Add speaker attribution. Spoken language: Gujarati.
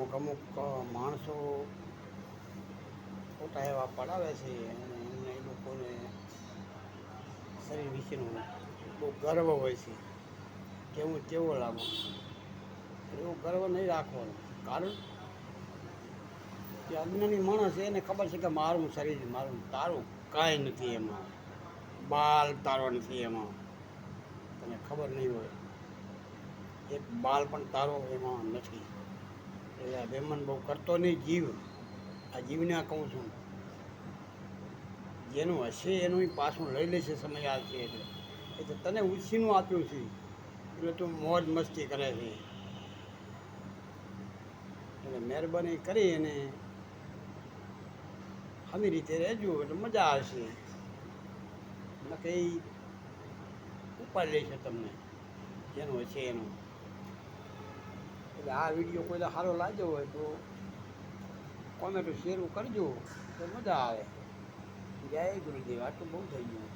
Speaker 1: અમુક માણસો ફોટા એવા પડાવે છે અને એમને એ લોકોને શરીર વિશેનું બહુ ગર્વ હોય છે કેવું કેવો લાગો એવો ગર્વ નહીં રાખવાનો. કારણ કે અજ્ઞાની માણસ એને ખબર છે કે મારું શરીર મારું તારું કાંઈ નથી એમાં, બાલ તારો નથી એમાં, તને ખબર નહીં હોય એક બાલ પણ તારો એમાં નથી. એટલે અભિમાન બહુ કરતો નહીં જીવ. આ જીવને આ કહું છું, જેનું હશે એનું પાછું લઈ લેશે સમય આવશે. એટલે તને ઉછીનું આપ્યું છે એટલે તું મોજ મસ્તી કરે છે. એટલે મહેરબાની કરી અને આવી રીતે રહેજો એટલે મજા આવશે. ન કંઈ ઉપાય લેશે તમને જેનું હશે એનું. એટલે આ વિડીયો કોઈને સારો લાગ્યો હોય તો કોમેન્ટ શેર કરજો તો મજા આવે. જય ગુરુદેવ. આટલું બહુ થઈ ગયું.